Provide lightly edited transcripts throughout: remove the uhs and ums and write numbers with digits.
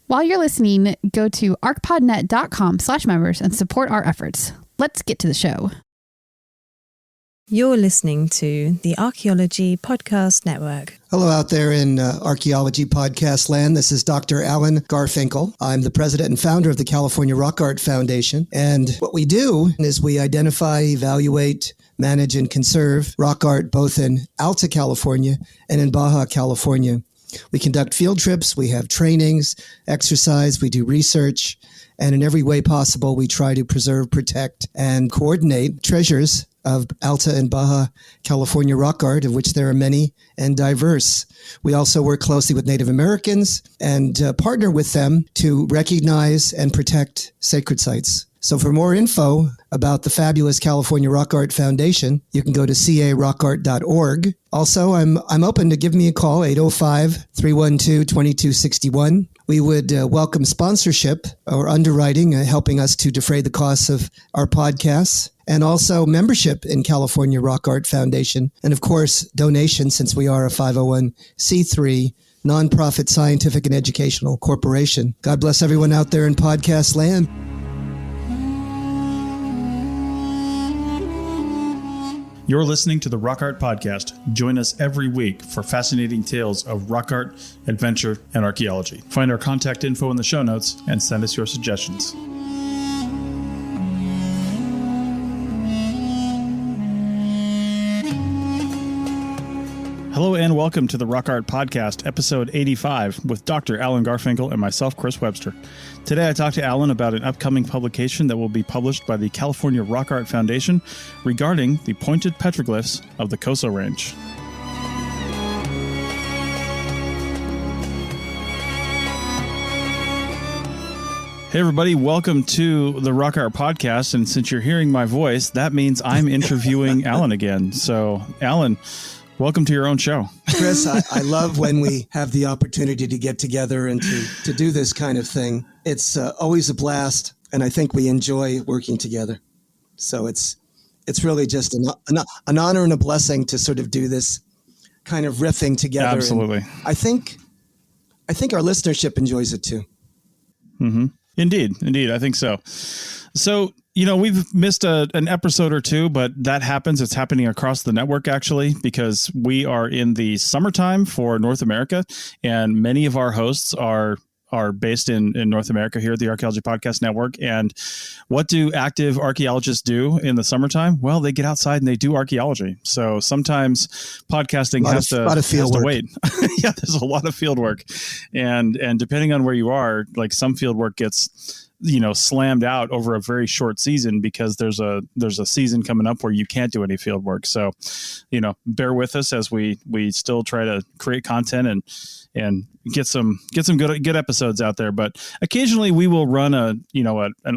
While you're listening, go to ArchPodNet.com/members and support our efforts. Let's get to the show. You're listening to the Archaeology Podcast Network. Hello out there in Archaeology Podcast land. This is Dr. Alan Garfinkel. I'm the president and founder of the California Rock Art Foundation. And what we do is we identify, evaluate, manage, and conserve rock art both in Alta California and in Baja California. We conduct field trips, we have trainings, exercise, we do research, and in every way possible, we try to preserve, protect, and coordinate treasures of Alta and Baja California rock art, of which there are many and diverse. We also work closely with Native Americans and partner with them to recognize and protect sacred sites. So for more info about the fabulous California Rock Art Foundation, you can go to carockart.org. Also, I'm open to give me a call, 805-312-2261. We would welcome sponsorship or underwriting, helping us to defray the costs of our podcasts, and also membership in California Rock Art Foundation. And of course, donations, since we are a 501c3 nonprofit scientific and educational corporation. God bless everyone out there in podcast land. You're listening to the Rock Art Podcast. Join us every week for fascinating tales of rock art, adventure, and archaeology. Find our contact info in the show notes and send us your suggestions. Hello and welcome to the Rock Art Podcast, episode 85, with Dr. Alan Garfinkel and myself, Chris Webster. Today I talked to Alan about an upcoming publication that will be published by the California Rock Art Foundation regarding the pointed petroglyphs of the Coso Range. Hey everybody, welcome to the Rock Art Podcast, and since you're hearing my voice, that means I'm interviewing Alan again. So, Alan, welcome to your own show. Chris, I love when we have the opportunity to get together and to do this kind of thing. It's always a blast, and I think we enjoy working together. So it's really just an honor and a blessing to sort of do this kind of riffing together. Absolutely. And I think our listenership enjoys it too. Mm-hmm. Indeed. I think so. So, we've missed an episode or two, but that happens. It's happening across the network, actually, because we are in the summertime for North America, and many of our hosts are based in North America here at the Archaeology Podcast Network. And what do active archaeologists do in the summertime? Well, they get outside and they do archaeology. So sometimes podcasting has to wait. Yeah, there's a lot of field work. And depending on where you are, like some field work gets slammed out over a very short season because there's a season coming up where you can't do any field work. So, bear with us as we still try to create content and get some good episodes out there. But occasionally we will run an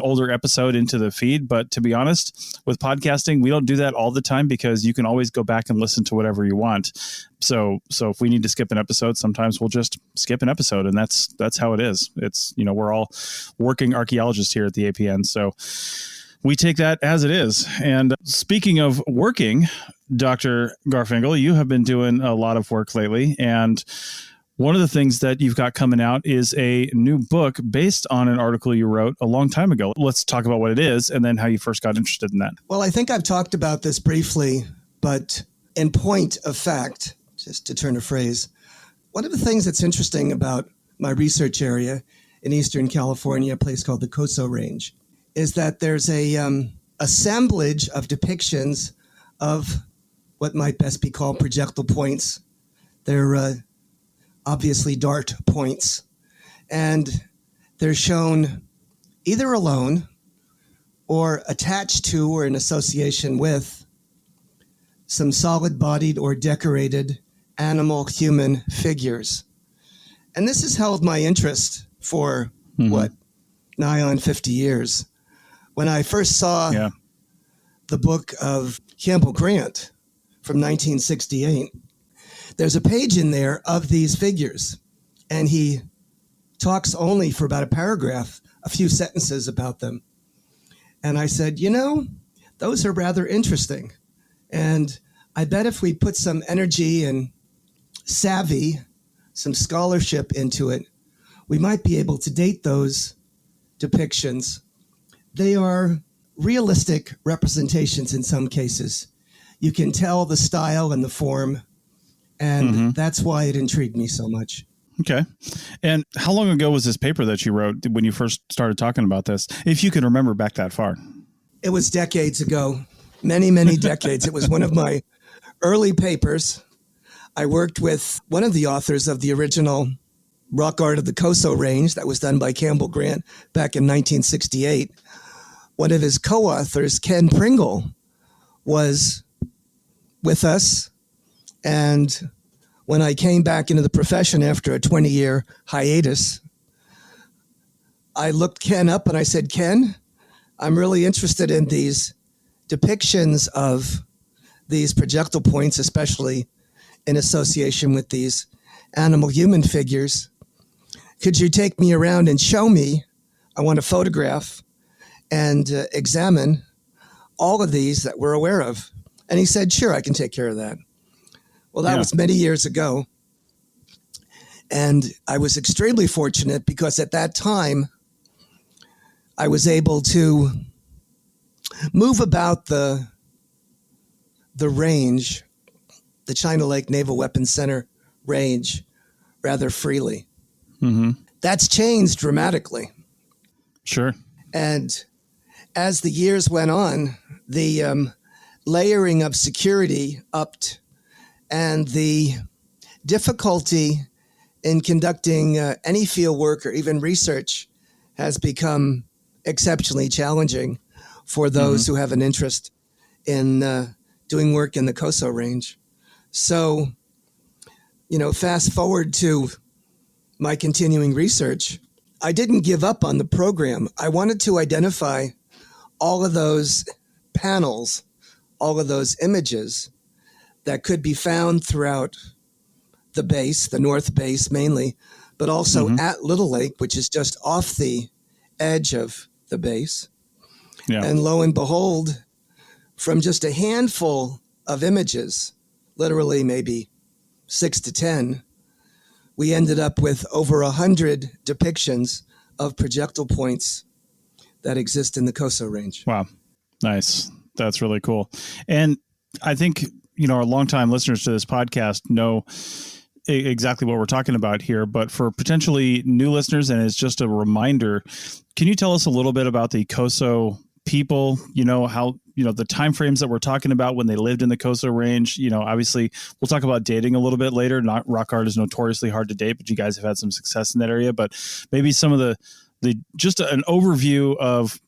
older episode into the feed. But to be honest, with podcasting, we don't do that all the time because you can always go back and listen to whatever you want. So if we need to skip an episode, sometimes we'll just skip an episode, and that's how it is. It's, we're all working archaeologists here at the APN. So we take that as it is. And speaking of working, Dr. Garfinkel, you have been doing a lot of work lately, and one of the things that you've got coming out is a new book based on an article you wrote a long time ago. Let's talk about what it is and then how you first got interested in that. Well, I think I've talked about this briefly, but in point of fact, just to turn a phrase, one of the things that's interesting about my research area in Eastern California, a place called the Coso Range, is that there's a assemblage of depictions of what might best be called projectile points. They're obviously dart points, and they're shown either alone or attached to or in association with some solid-bodied or decorated animal human figures. And this has held my interest for, nigh on 50 years. When I first saw the book of Campbell Grant from 1968, there's a page in there of these figures, and he talks only for about a paragraph, a few sentences about them. And I said, those are rather interesting. And I bet if we put some energy and savvy, some scholarship into it, we might be able to date those depictions. They are realistic representations in some cases. You can tell the style and the form, and that's why it intrigued me so much. Okay. And how long ago was this paper that you wrote when you first started talking about this, if you can remember back that far? It was decades ago, many, many decades. It was one of my early papers. I worked with one of the authors of the original rock art of the Coso Range that was done by Campbell Grant back in 1968. One of his co-authors, Ken Pringle, was with us. And when I came back into the profession after a 20-year hiatus, I looked Ken up and I said, Ken, I'm really interested in these depictions of these projectile points, especially in association with these animal-human figures. Could you take me around and show me? I want to photograph and examine all of these that we're aware of. And he said, sure, I can take care of that. Well, that was many years ago. And I was extremely fortunate because at that time, I was able to move about the range, the China Lake Naval Weapons Center range, rather freely. That's changed dramatically. Sure. And as the years went on, the layering of security upped, and the difficulty in conducting any field work or even research has become exceptionally challenging for those who have an interest in doing work in the Coso Range. So, fast forward to my continuing research, I didn't give up on the program. I wanted to identify all of those panels, all of those images that could be found throughout the base, the North Base mainly, but also at Little Lake, which is just off the edge of the base. Yeah. And lo and behold, from just a handful of images, literally maybe 6 to 10, we ended up with over 100 depictions of projectile points that exist in the Coso Range. Wow. Nice. That's really cool. And I think, our longtime listeners to this podcast know exactly what we're talking about here, but for potentially new listeners, and it's just a reminder, can you tell us a little bit about the Coso people, how, the timeframes that we're talking about when they lived in the Coso Range? Obviously we'll talk about dating a little bit later. Not rock art is notoriously hard to date, but you guys have had some success in that area. But maybe some of the just an overview of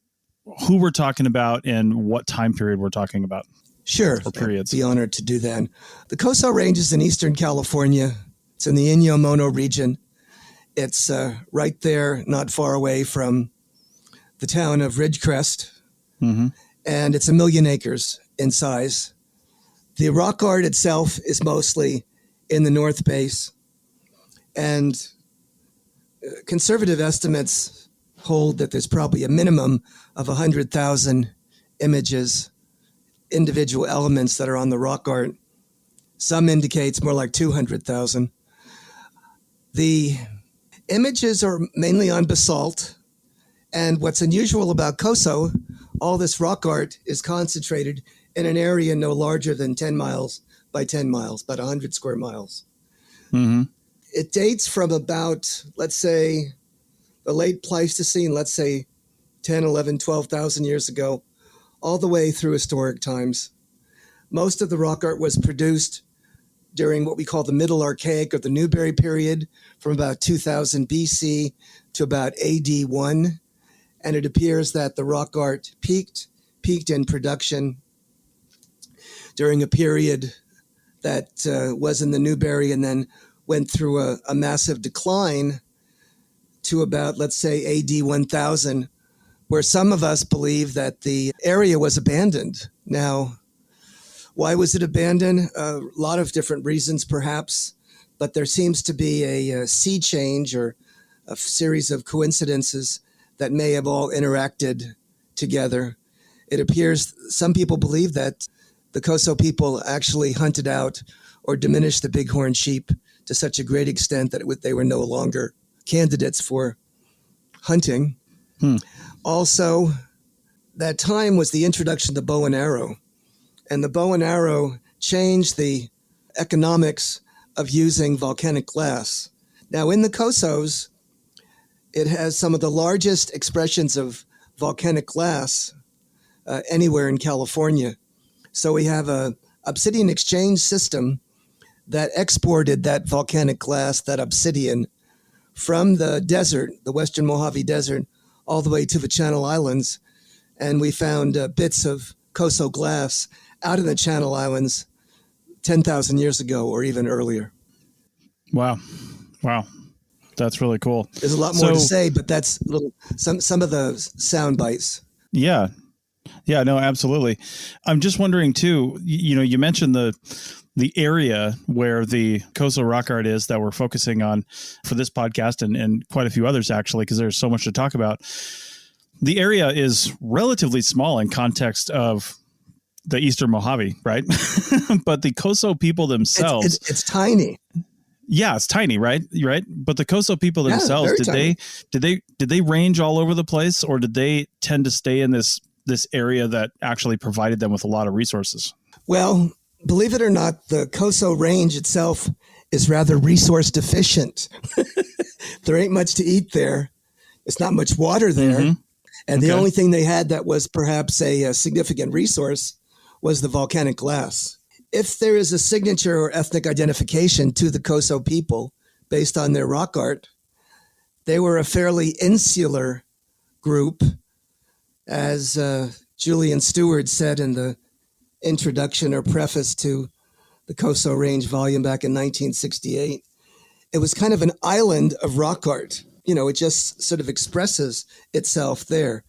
who we're talking about and what time period we're talking about. Sure. Or periods. I'd be honored to do that. The Coso Range is in Eastern California. It's in the Inyo-Mono region. It's right there, not far away from the town of Ridgecrest. And it's 1 million acres in size. The rock art itself is mostly in the North Base. And conservative estimates hold that there's probably a minimum of 100,000 images, individual elements that are on the rock art. Some indicates more like 200,000. The images are mainly on basalt. And what's unusual about Coso, all this rock art is concentrated in an area no larger than 10 miles by 10 miles, about 100 square miles. It dates from about, let's say, the late Pleistocene, let's say 10, 11, 12,000 years ago, all the way through historic times. Most of the rock art was produced during what we call the Middle Archaic or the Newberry period, from about 2000 BC to about AD 1. And it appears that the rock art peaked in production during a period that was in the Newberry and then went through a massive decline to about, let's say, AD 1000, where some of us believe that the area was abandoned. Now, why was it abandoned? A lot of different reasons, perhaps, but there seems to be a sea change or a series of coincidences that may have all interacted together. It appears some people believe that the Coso people actually hunted out or diminished the bighorn sheep to such a great extent that they were no longer candidates for hunting. Also, that time was the introduction of the bow and arrow. And the bow and arrow changed the economics of using volcanic glass. Now, in the Cosos, it has some of the largest expressions of volcanic glass anywhere in California. So we have a obsidian exchange system that exported that volcanic glass, that obsidian, from the desert, the Western Mojave Desert, all the way to the Channel Islands. And we found bits of Coso glass out in the Channel Islands 10,000 years ago or even earlier. Wow. That's really cool. There's a lot more to say, but that's some of the sound bites. Yeah, no, absolutely. I'm just wondering too, you mentioned the area where the Coso rock art is that we're focusing on for this podcast and quite a few others actually, because there's so much to talk about. The area is relatively small in context of the Eastern Mojave, right? But the Coso people themselves, it's tiny. Yeah, it's tiny, right? Right. But the Coso people themselves, did they range all over the place, or did they tend to stay in this area that actually provided them with a lot of resources? Well, believe it or not, the Coso Range itself is rather resource deficient. There ain't much to eat there. It's not much water there. Mm-hmm. And the only thing they had that was perhaps a significant resource was the volcanic glass. If there is a signature or ethnic identification to the Coso people based on their rock art, they were a fairly insular group. As Julian Stewart said in the introduction or preface to the Coso Range volume back in 1968, it was kind of an island of rock art. It just sort of expresses itself there.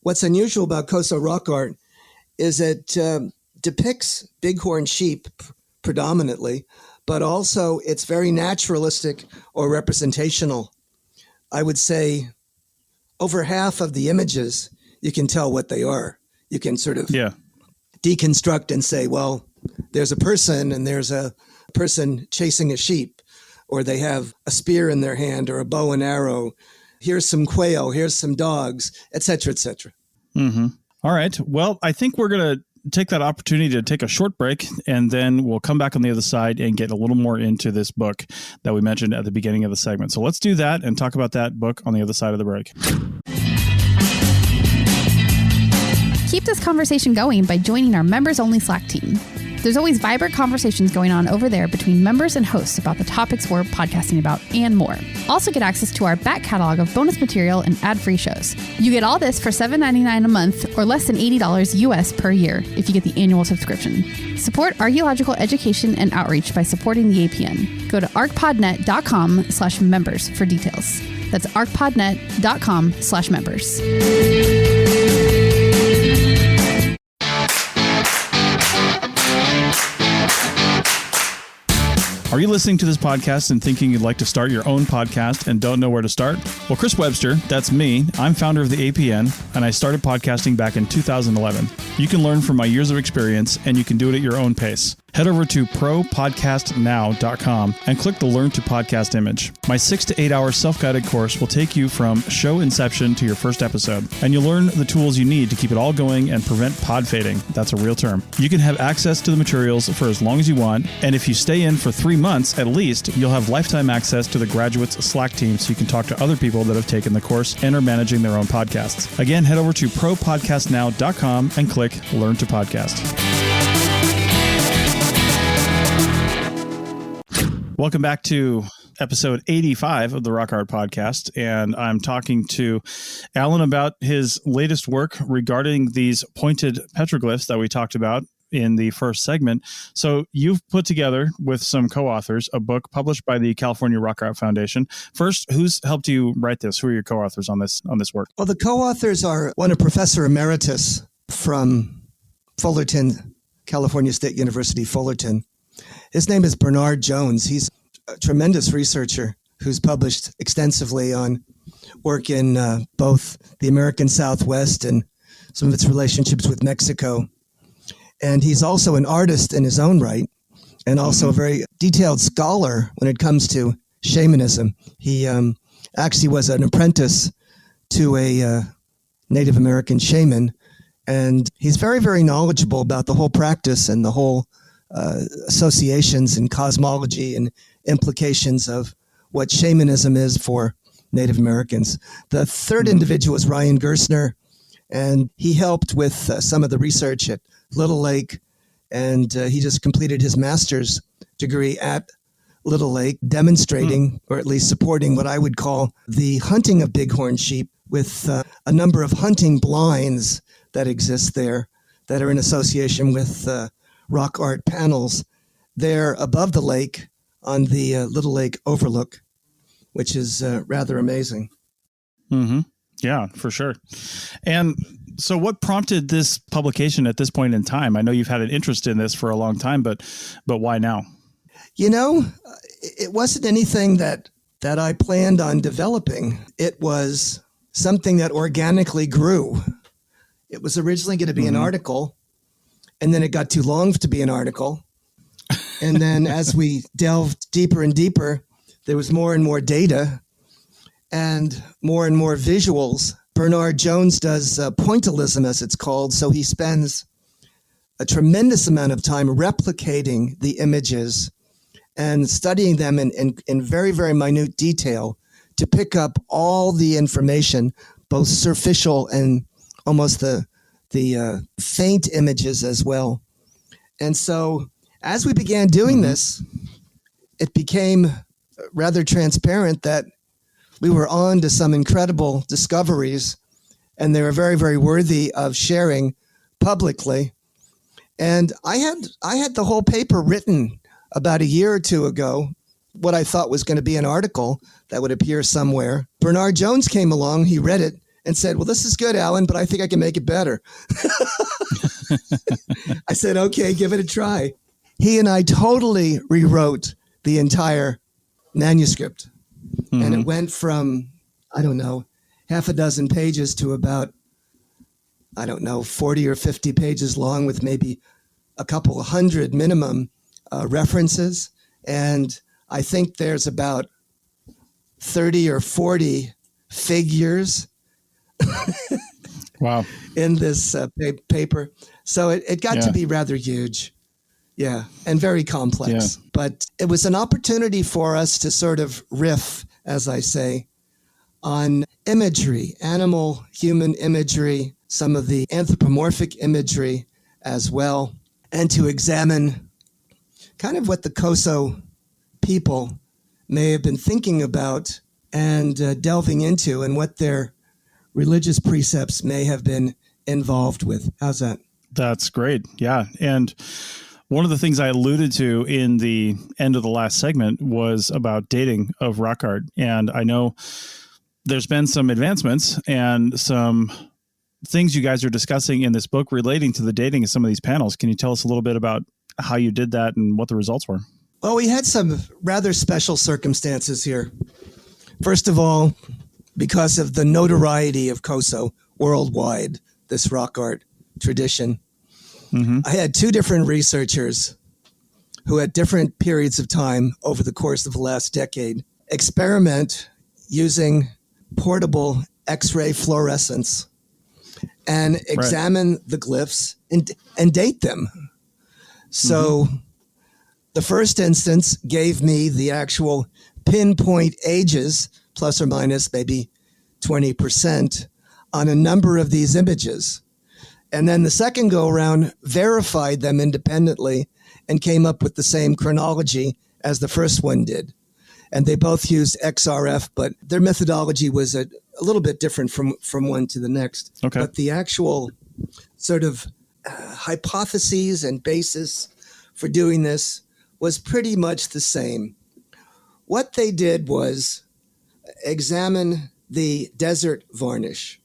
What's unusual about Coso rock art is it depicts bighorn sheep predominantly, but also it's very naturalistic or representational. I would say over half of the images, you can tell what they are. You can sort of deconstruct and say, well, there's a person and there's a person chasing a sheep, or they have a spear in their hand or a bow and arrow. Here's some quail, here's some dogs, et cetera, et cetera. Mm-hmm. All right. Well, I think we're going to take that opportunity to take a short break, and then we'll come back on the other side and get a little more into this book that we mentioned at the beginning of the segment. So let's do that and talk about that book on the other side of the break. Keep this conversation going by joining our members-only Slack team. There's always vibrant conversations going on over there between members and hosts about the topics we're podcasting about and more. Also get access to our back catalog of bonus material and ad-free shows. You get all this for $7.99 a month or less than $80 US per year if you get the annual subscription. Support archaeological education and outreach by supporting the APN. Go to archpodnet.com/members for details. That's archpodnet.com/members. Are you listening to this podcast and thinking you'd like to start your own podcast and don't know where to start? Well, Chris Webster, that's me. I'm founder of the APN, and I started podcasting back in 2011. You can learn from my years of experience, and you can do it at your own pace. Head over to propodcastnow.com and click the Learn to Podcast image. My 6 to 8 hour self-guided course will take you from show inception to your first episode, and you'll learn the tools you need to keep it all going and prevent pod fading. That's a real term. You can have access to the materials for as long as you want, and if you stay in for 3 months at least, you'll have lifetime access to the graduates Slack team so you can talk to other people that have taken the course and are managing their own podcasts. Again, head over to propodcastnow.com and click Learn to Podcast. Welcome back to episode 85 of the Rock Art Podcast, and I'm talking to Alan about his latest work regarding these pointed petroglyphs that we talked about in the first segment. So you've put together with some co-authors a book published by the California Rock Art Foundation. First, who's helped you write this? Who are your co-authors on this work? Well, the co-authors are one, a professor emeritus from Fullerton, California State University, Fullerton. His name is Bernard Jones. He's a tremendous researcher who's published extensively on work in both the American Southwest and some of its relationships with Mexico. And he's also an artist in his own right, and also a very detailed scholar when it comes to shamanism. He actually was an apprentice to a Native American shaman. And he's very, very knowledgeable about the whole practice and the whole associations and cosmology and implications of what shamanism is for Native Americans. The third individual is Ryan Gersner, and he helped with some of the research at Little Lake, and he just completed his master's degree at Little Lake, demonstrating or at least supporting what I would call the hunting of bighorn sheep with a number of hunting blinds that exist there that are in association with rock art panels there above the lake on the Little Lake overlook, which is rather amazing. Mm-hmm. Yeah, for sure. And so what prompted this publication at this point in time? I know you've had an interest in this for a long time, but why now? You know, it wasn't anything that I planned on developing. It was something that organically grew. It was originally going to be an article, and then it got too long to be an article. And then as we delved deeper and deeper, there was more and more data and more visuals. Bernard Jones does pointillism, as it's called, so he spends a tremendous amount of time replicating the images and studying them in very, very minute detail to pick up all the information, both superficial and almost the faint images as well. And so as we began doing this, it became rather transparent that we were on to some incredible discoveries, and they were very, very worthy of sharing publicly. And I had the whole paper written about a year or two ago, what I thought was going to be an article that would appear somewhere. Bernard Jones came along, he read it and said, "Well, this is good, Alan, but I think I can make it better." I said, "Okay, give it a try." He and I totally rewrote the entire manuscript. And it went from, I don't know, half a dozen pages to about, 40 or 50 pages long with maybe a couple of hundred minimum references. And I think there's about 30 or 40 figures Wow. in this paper. So it got to be rather huge. Yeah, and very complex. Yeah. But it was an opportunity for us to sort of riff, as I say, on imagery, animal, human imagery, some of the anthropomorphic imagery as well, and to examine kind of what the Coso people may have been thinking about and delving into, and what their religious precepts may have been involved with. How's that? That's great. Yeah. And one of the things I alluded to in the end of the last segment was about dating of rock art. And I know there's been some advancements and some things you guys are discussing in this book relating to the dating of some of these panels. Can you tell us a little bit about how you did that and what the results were? Well, we had some rather special circumstances here. First of all, because of the notoriety of Coso worldwide, this rock art tradition, I had two different researchers who at different periods of time over the course of the last decade experiment using portable X-ray fluorescence and examine the glyphs and date them. So the first instance gave me the actual pinpoint ages, plus or minus maybe 20%, on a number of these images. And then the second go around verified them independently and came up with the same chronology as the first one did. And they both used XRF, but their methodology was a little bit different from one to the next. Okay. But the actual sort of hypotheses and basis for doing this was pretty much the same. What they did was examine the desert varnish,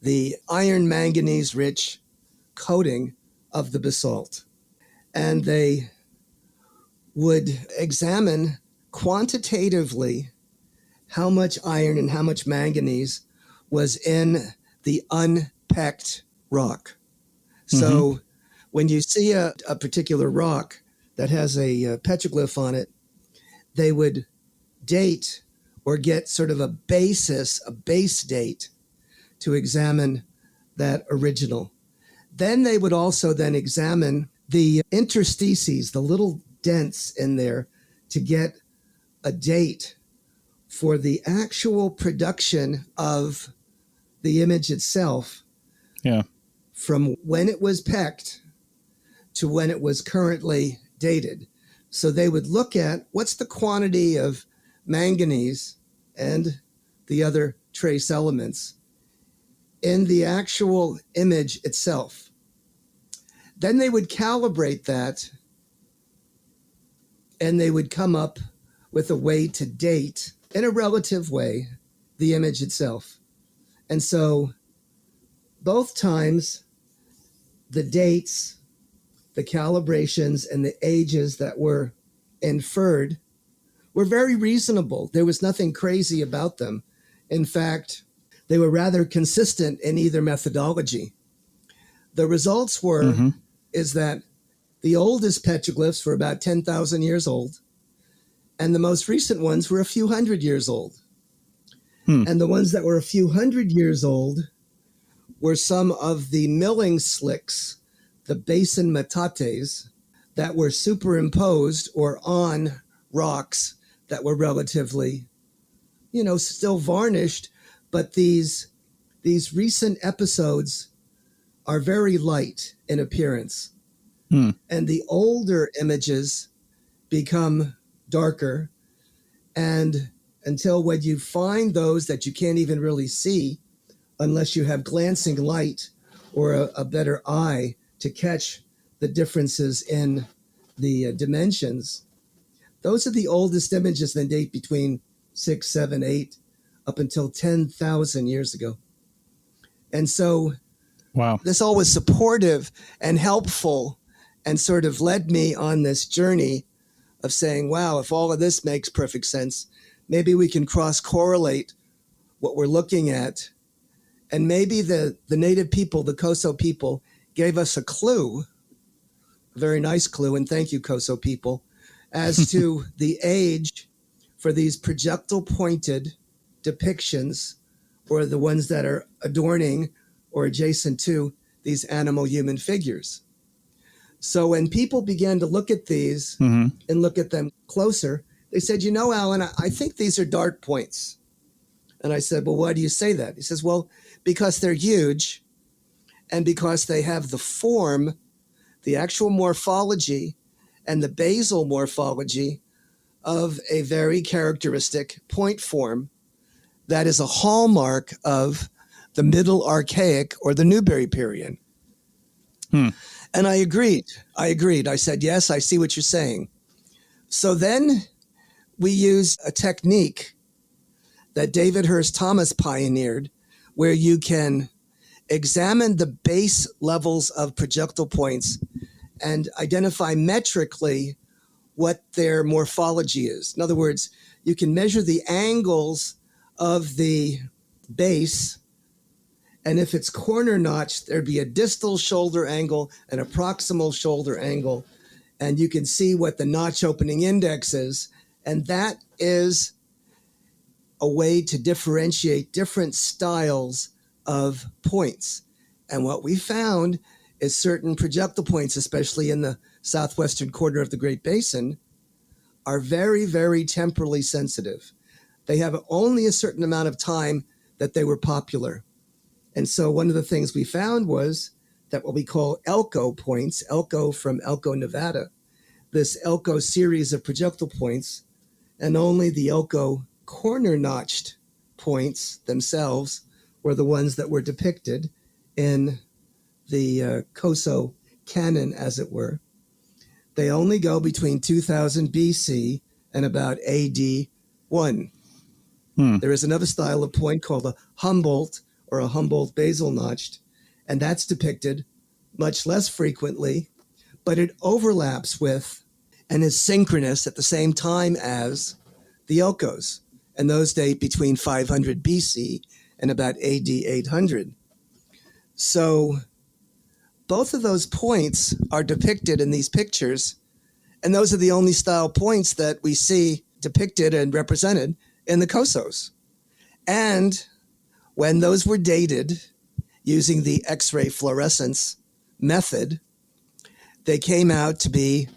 the iron manganese rich coating of the basalt. And they would examine quantitatively how much iron and how much manganese was in the unpecked rock. So when you see a particular rock that has a petroglyph on it, they would date or get sort of a base date to examine that original. Then they would also then examine the interstices, the little dents in there, to get a date for the actual production of the image itself. Yeah. From when it was pecked to when it was currently dated. So they would look at what's the quantity of manganese and the other trace elements in the actual image itself. Then they would calibrate that, and they would come up with a way to date, in a relative way, the image itself. And so both times, the dates, the calibrations, and the ages that were inferred were very reasonable. There was nothing crazy about them. In fact, they were rather consistent in either methodology. The results were is that the oldest petroglyphs were about 10,000 years old, and the most recent ones were a few hundred years old. And the ones that were a few hundred years old were some of the milling slicks, the basin metates, that were superimposed or on rocks that were relatively, still varnished. But these recent episodes are very light in appearance. And the older images become darker. And until when you find those that you can't even really see, unless you have glancing light or a better eye to catch the differences in the dimensions, those are the oldest images that date between 6, 7, 8, up until 10,000 years ago. And so wow, this all was supportive and helpful and sort of led me on this journey of saying, wow, if all of this makes perfect sense, maybe we can cross-correlate what we're looking at. And maybe the native people, the Coso people, gave us a clue, a very nice clue, and thank you, Coso people, as to the age for these projectile-pointed depictions, or the ones that are adorning or adjacent to these animal-human figures. So when people began to look at these and look at them closer, they said, Alan, I think these are dart points. And I said, well, why do you say that? He says, well, because they're huge and because they have the form, the actual morphology and the basal morphology of a very characteristic point form that is a hallmark of the Middle Archaic or the Newberry period. And I agreed. I said, yes, I see what you're saying. So then we use a technique that David Hurst Thomas pioneered, where you can examine the base levels of projectile points and identify metrically what their morphology is. In other words, you can measure the angles of the base, and if it's corner notched, there'd be a distal shoulder angle and a proximal shoulder angle, and you can see what the notch opening index is, and that is a way to differentiate different styles of points. And what we found is certain projectile points, especially in the southwestern corner of the Great Basin, are very, very temporally sensitive. They have only a certain amount of time that they were popular. And so one of the things we found was that what we call Elko points, Elko from Elko, Nevada, this Elko series of projectile points, and only the Elko corner-notched points themselves were the ones that were depicted in the Coso canon, as it were. They only go between 2000 BC and about AD 1. There is another style of point called a Humboldt or a Humboldt basal notched, and that's depicted much less frequently, but it overlaps with and is synchronous at the same time as the Elkos, and those date between 500 BC and about AD 800. So both of those points are depicted in these pictures, and those are the only style points that we see depicted and represented in the Cosos. And when those were dated using the X-ray fluorescence method, they came out to be,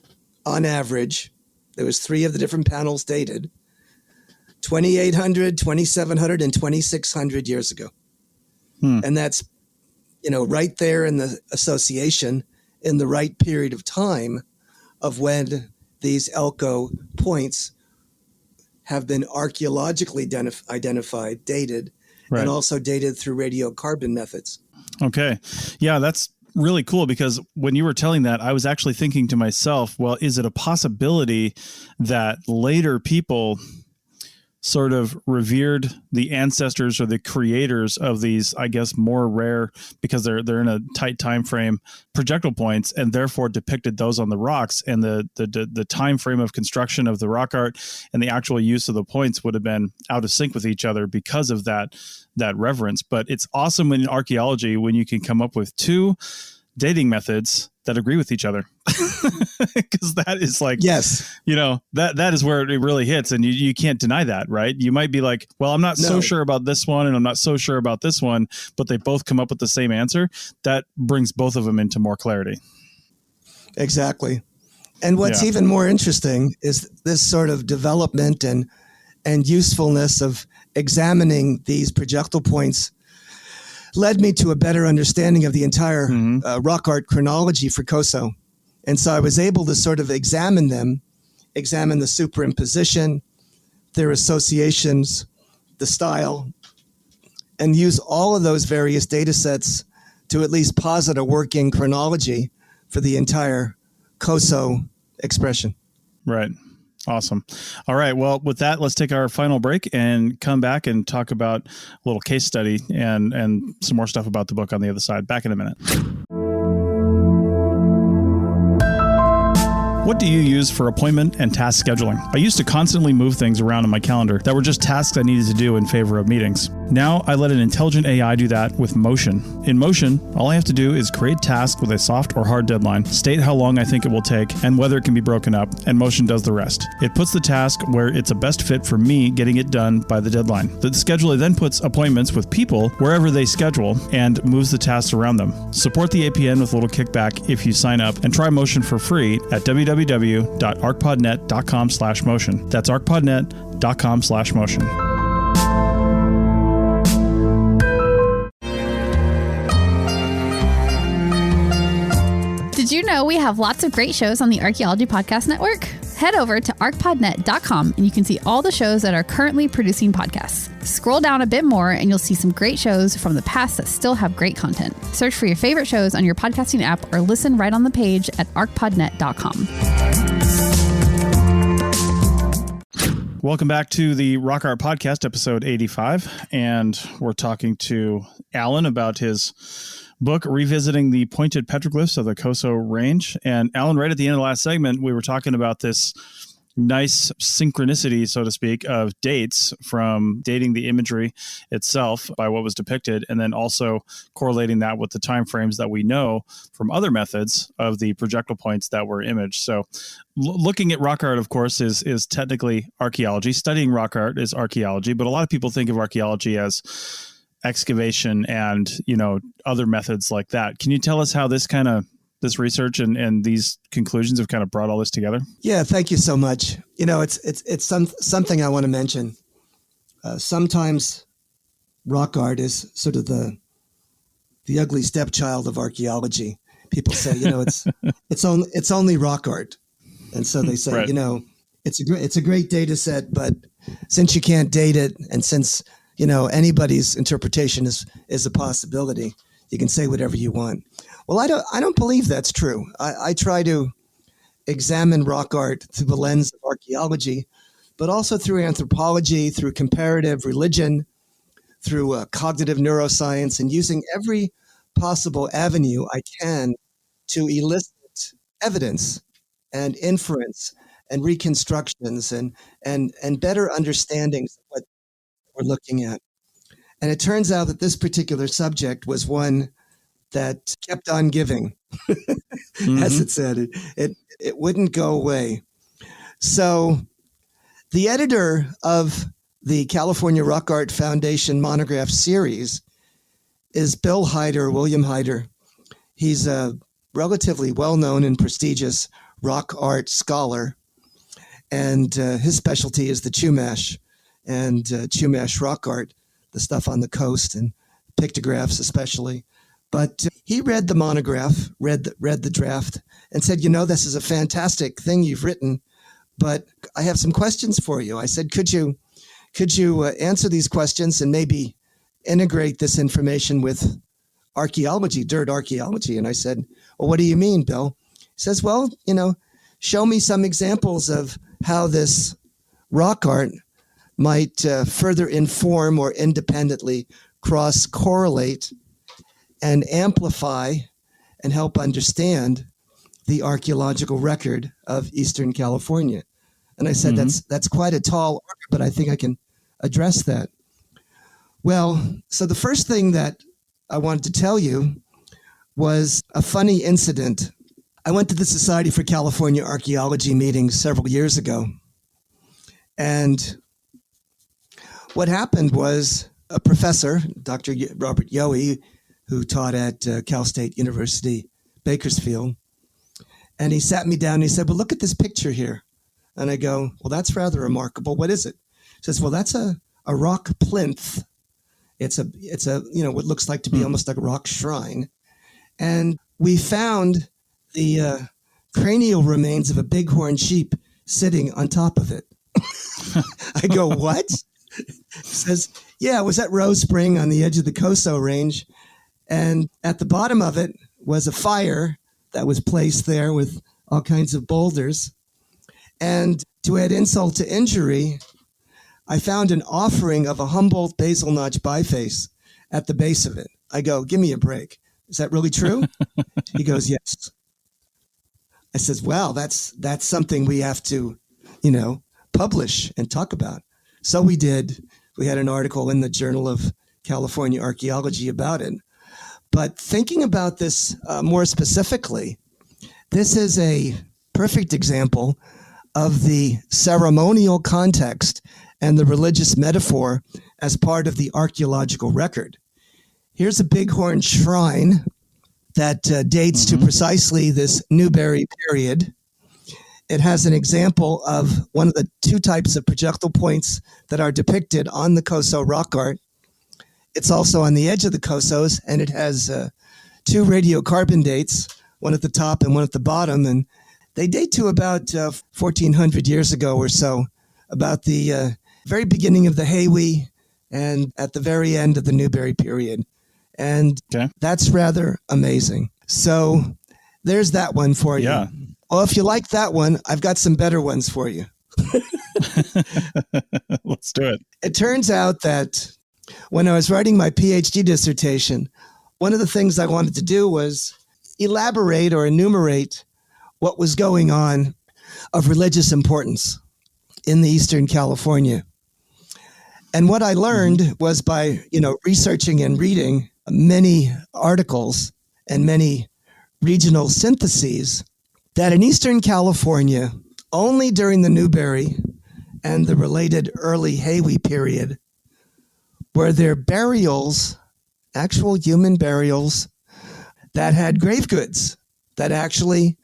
on average, there was 3 of the different panels dated, 2,800, 2,700, and 2,600 years ago. And that's, right there in the association in the right period of time of when these Elko points have been archaeologically identified, dated, Right. and also dated through radiocarbon methods. Okay. Yeah, that's really cool, because when you were telling that, I was actually thinking to myself, well, is it a possibility that later people sort of revered the ancestors or the creators of these, I guess, more rare, because they're in a tight time frame, projectile points, and therefore depicted those on the rocks, and the time frame of construction of the rock art and the actual use of the points would have been out of sync with each other because of that reverence. But it's awesome in archaeology when you can come up with 2 dating methods that agree with each other, because that is like, yes, that is where it really hits, and you can't deny that, right? You might be like, well, I'm not so sure about this one, and I'm not so sure about this one, but they both come up with the same answer. That brings both of them into more clarity. Exactly. And what's even more interesting is this sort of development and usefulness of examining these projectile points led me to a better understanding of the entire rock art chronology for Coso. And so I was able to sort of examine the superimposition, their associations, the style, and use all of those various data sets to at least posit a working chronology for the entire Coso expression. Right. Awesome. All right. Well, with that, let's take our final break and come back and talk about a little case study and some more stuff about the book on the other side. Back in a minute. What do you use for appointment and task scheduling? I used to constantly move things around in my calendar that were just tasks I needed to do in favor of meetings. Now I let an intelligent AI do that with Motion. In Motion, all I have to do is create tasks with a soft or hard deadline, state how long I think it will take, and whether it can be broken up, and Motion does the rest. It puts the task where it's a best fit for me getting it done by the deadline. The scheduler then puts appointments with people wherever they schedule and moves the tasks around them. Support the APN with a little kickback if you sign up, and try Motion for free at www.archpodnet.com/motion. That's archpodnet.com/motion. Did you know we have lots of great shows on the Archaeology Podcast Network? Head over to archpodnet.com and you can see all the shows that are currently producing podcasts. Scroll down a bit more and you'll see some great shows from the past that still have great content. Search for your favorite shows on your podcasting app or listen right on the page at archpodnet.com. Welcome back to the Rock Art Podcast, episode 85. And we're talking to Alan about his book, Revisiting the Pointed Petroglyphs of the Coso Range. And Alan, right at the end of the last segment, we were talking about this nice synchronicity, so to speak, of dates from dating the imagery itself by what was depicted, and then also correlating that with the timeframes that we know from other methods of the projectile points that were imaged. So looking at rock art, of course, is technically archaeology. Studying rock art is archaeology, but a lot of people think of archaeology as excavation and, other methods like that. Can you tell us how this research and these conclusions have kind of brought all this together? Yeah, thank you so much. It's something I want to mention. Sometimes rock art is sort of the ugly stepchild of archaeology. People say, it's only rock art, and so they say, right. It's a great data set, but since you can't date it, and since anybody's interpretation is a possibility, you can say whatever you want. Well, I don't believe that's true. I try to examine rock art through the lens of archaeology, but also through anthropology, through comparative religion, through cognitive neuroscience, and using every possible avenue I can to elicit evidence and inference and reconstructions and better understandings of what we're looking at. And it turns out that this particular subject was one that kept on giving, as it said. It wouldn't go away. So the editor of the California Rock Art Foundation monograph series is William Hyder. He's a relatively well-known and prestigious rock art scholar, and his specialty is the Chumash and Chumash rock art, the stuff on the coast and pictographs especially. But he read the monograph, read the draft, and said, this is a fantastic thing you've written, but I have some questions for you. I said, could you answer these questions and maybe integrate this information with archaeology, dirt archaeology? And I said, well, what do you mean, Bill? He says, well, show me some examples of how this rock art might further inform or independently cross-correlate and amplify and help understand the archaeological record of Eastern California. And I said, that's quite a tall order, but I think I can address that. Well, so the first thing that I wanted to tell you was a funny incident. I went to the Society for California Archaeology meeting several years ago. And what happened was a professor, Dr. Robert Yohe, who taught at Cal State University, Bakersfield, and he sat me down and he said, well, look at this picture here. And I go, well, that's rather remarkable. What is it? He says, well, that's a rock plinth. It's a what looks like to be almost like a rock shrine. And we found the cranial remains of a bighorn sheep sitting on top of it. I go, what? He says, yeah, it was at Rose Spring on the edge of the Coso Range. And at the bottom of it was a fire that was placed there with all kinds of boulders. And to add insult to injury, I found an offering of a Humboldt basal notch biface at the base of it. I go, give me a break. Is that really true? He goes, yes. I says, well, that's something we have to, publish and talk about. So we did. We had an article in the Journal of California Archaeology about it. But thinking about this more specifically, this is a perfect example of the ceremonial context and the religious metaphor as part of the archaeological record. Here's a bighorn shrine that dates to precisely this Newberry period. It has an example of one of the two types of projectile points that are depicted on the Coso rock art. It's also on the edge of the Cosos, and it has two radiocarbon dates, one at the top and one at the bottom, and they date to about 1,400 years ago or so, about the very beginning of the Haywe and at the very end of the Newberry period. And that's rather amazing. So there's that one for you. Yeah. Well, if you like that one, I've got some better ones for you. Let's do it. It turns out that when I was writing my PhD dissertation, one of the things I wanted to do was elaborate or enumerate what was going on of religious importance in the Eastern California. And what I learned was by, researching and reading many articles and many regional syntheses that in Eastern California, only during the Newberry and the related early Haywe period were there burials, actual human burials, that had grave goods, that actually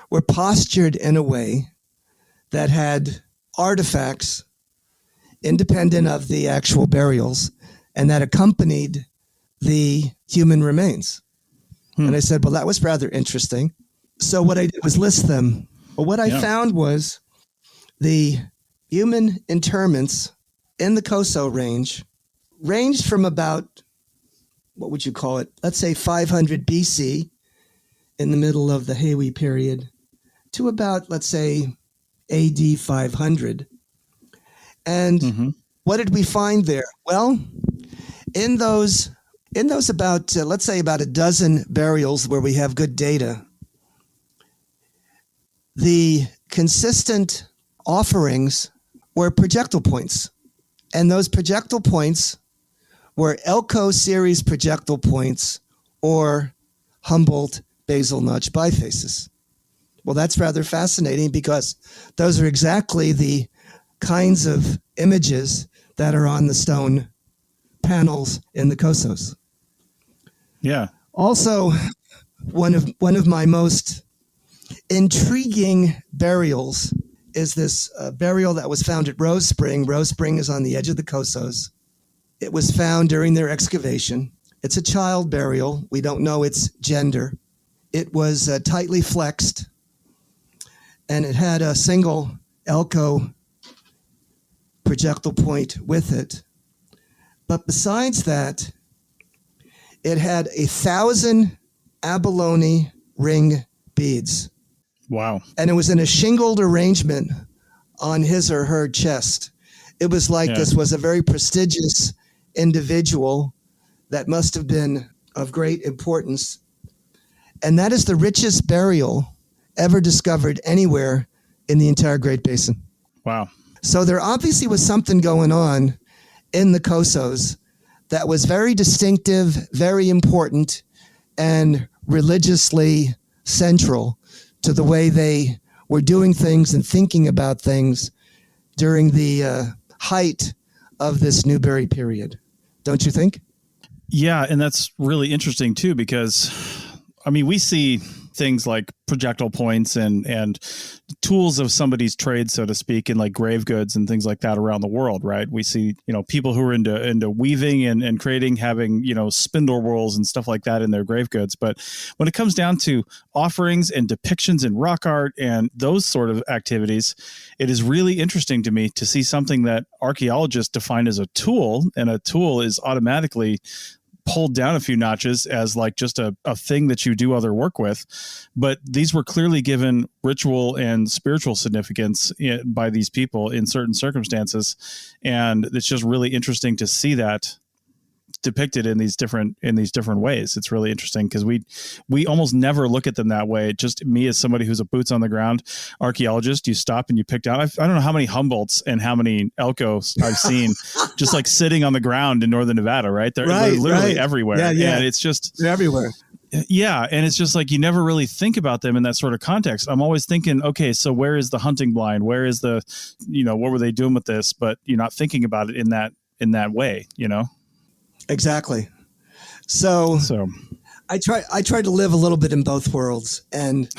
were postured in a way that had artifacts independent of the actual burials and that accompanied the human remains. And I said, well, that was rather interesting. So what I did was list them. Well, what I found was the human interments in the Coso Range ranged from about, what would you call it? Let's say 500 BC in the middle of the Haywe period to about, let's say, AD 500. And what did we find there? Well, in those about, let's say about a dozen burials where we have good data, the consistent offerings were projectile points. And those projectile points were Elko series projectile points or Humboldt basal notch bifaces. Well, that's rather fascinating because those are exactly the kinds of images that are on the stone panels in the Cosos. Yeah. Also, one of my most intriguing burials is this burial that was found at Rose Spring. Rose Spring is on the edge of the Cosos. It was found during their excavation. It's a child burial. We don't know its gender. It was tightly flexed, and it had a single Elko projectile point with it. But besides that, it had 1,000 abalone ring beads. Wow. And it was in a shingled arrangement on his or her chest. It was like this was a very prestigious individual that must have been of great importance. And that is the richest burial ever discovered anywhere in the entire Great Basin. Wow. So there obviously was something going on in the Cosos that was very distinctive, very important, and religiously central to the way they were doing things and thinking about things during the height of this Newberry period. Don't you think? Yeah, and that's really interesting too, because I mean, we see things like projectile points and tools of somebody's trade, so to speak, in like grave goods and things like that around the world, right? We see, people who are into weaving and creating, having, spindle whorls and stuff like that in their grave goods. But when it comes down to offerings and depictions in rock art and those sort of activities, it is really interesting to me to see something that archaeologists define as a tool, and a tool is automatically pulled down a few notches as like just a thing that you do other work with. But these were clearly given ritual and spiritual significance by these people in certain circumstances. And it's just really interesting to see that depicted in these different ways. It's really interesting because we almost never look at them that way. Just me as somebody who's a boots on the ground archaeologist, you stop and you pick down. I don't know how many Humboldts and how many Elkos I've seen just like sitting on the ground in northern Nevada, right? They're literally everywhere. Yeah. And it's just they're everywhere. Yeah. And it's just like, you never really think about them in that sort of context. I'm always thinking, okay, so where is the hunting blind? Where is the, what were they doing with this? But you're not thinking about it in that way, Exactly. So I try to live a little bit in both worlds. And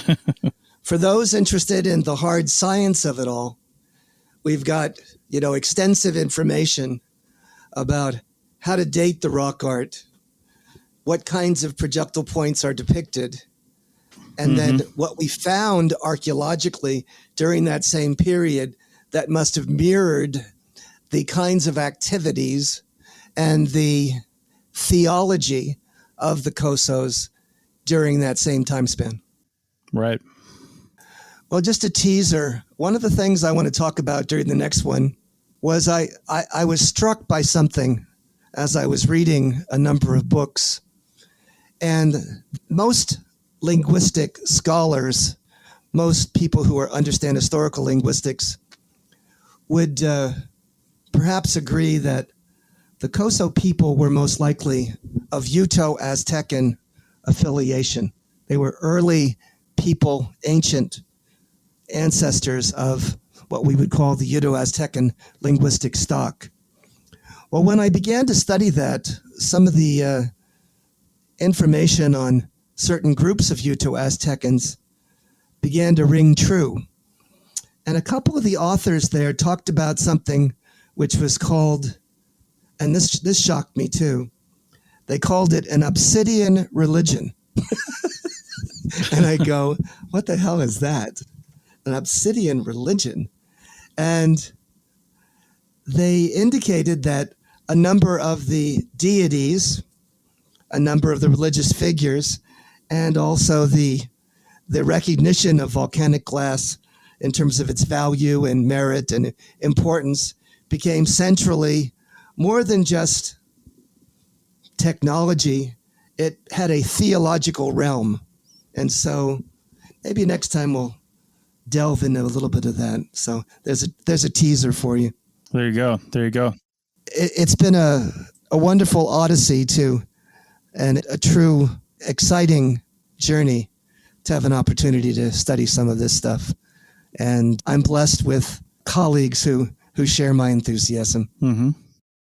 for those interested in the hard science of it all, we've got, extensive information about how to date the rock art, what kinds of projectile points are depicted, and then what we found archaeologically during that same period that must have mirrored the kinds of activities and the theology of the Cosos during that same time span. Right. Well, just a teaser. One of the things I want to talk about during the next one was I was struck by something as I was reading a number of books. And most linguistic scholars, most people who understand historical linguistics, would perhaps agree that the Coso people were most likely of Uto-Aztecan affiliation. They were early people, ancient ancestors of what we would call the Uto-Aztecan linguistic stock. Well, when I began to study that, some of the information on certain groups of Uto-Aztecans began to ring true. And a couple of the authors there talked about something which was called, and this shocked me too, they called it an obsidian religion. And I go, what the hell is that? An obsidian religion? And they indicated that a number of the deities, a number of the religious figures, and also the recognition of volcanic glass in terms of its value and merit and importance became centrally more than just technology. It had a theological realm. And so maybe next time we'll delve into a little bit of that. So there's a teaser for you. There you go. It's been a wonderful odyssey too, and a true exciting journey to have an opportunity to study some of this stuff. And I'm blessed with colleagues who share my enthusiasm. Mm-hmm.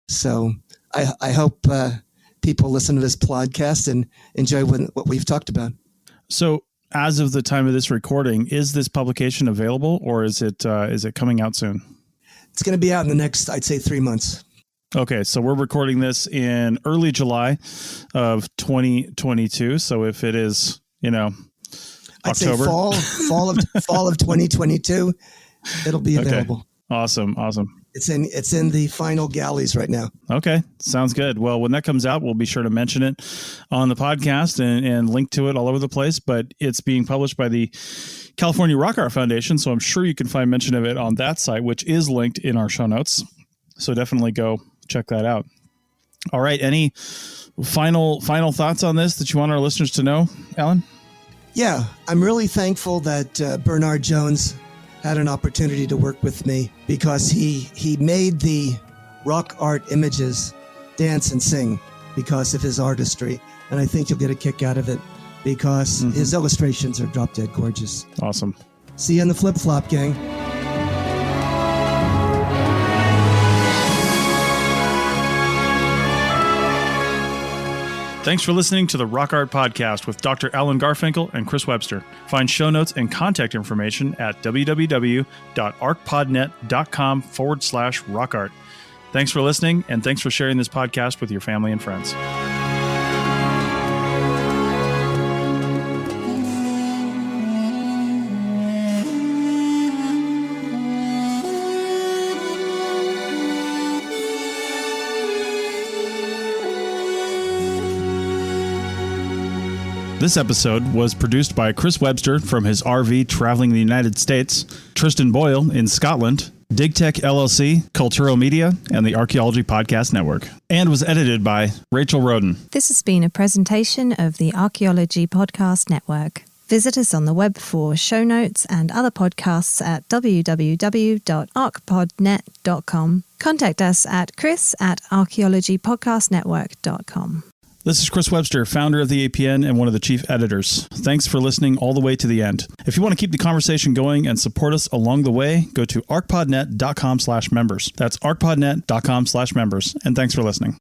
So I hope people listen to this podcast and enjoy what we've talked about. So as of the time of this recording, is this publication available, or is it coming out soon? It's going to be out in the next, I'd say, 3 months. Okay, so we're recording this in early July of 2022. So if it is, October, I'd say fall of 2022, it'll be available. Okay. Awesome. It's in the final galleys right now. Okay, sounds good. Well, when that comes out, we'll be sure to mention it on the podcast and link to it all over the place. But it's being published by the California Rock Art Foundation, so I'm sure you can find mention of it on that site, which is linked in our show notes. So definitely go check that out. All right, any final thoughts on this that you want our listeners to know, Alan? Yeah, I'm really thankful that Bernard Jones had an opportunity to work with me, because he made the rock art images dance and sing because of his artistry. And I think you'll get a kick out of it because his illustrations are drop dead gorgeous. Awesome. See you in the flip-flop, gang. Thanks for listening to the Rock Art Podcast with Dr. Alan Garfinkel and Chris Webster. Find show notes and contact information at www.archpodnet.com/rockart. Thanks for listening, and thanks for sharing this podcast with your family and friends. This episode was produced by Chris Webster from his RV traveling the United States, Tristan Boyle in Scotland, DigTech LLC, Cultural Media, and the Archaeology Podcast Network, and was edited by Rachel Roden. This has been a presentation of the Archaeology Podcast Network. Visit us on the web for show notes and other podcasts at www.archpodnet.com. Contact us at chris@archaeologypodcastnetwork.com. This is Chris Webster, founder of the APN and one of the chief editors. Thanks for listening all the way to the end. If you want to keep the conversation going and support us along the way, go to archpodnet.com/members. That's archpodnet.com/members. And thanks for listening.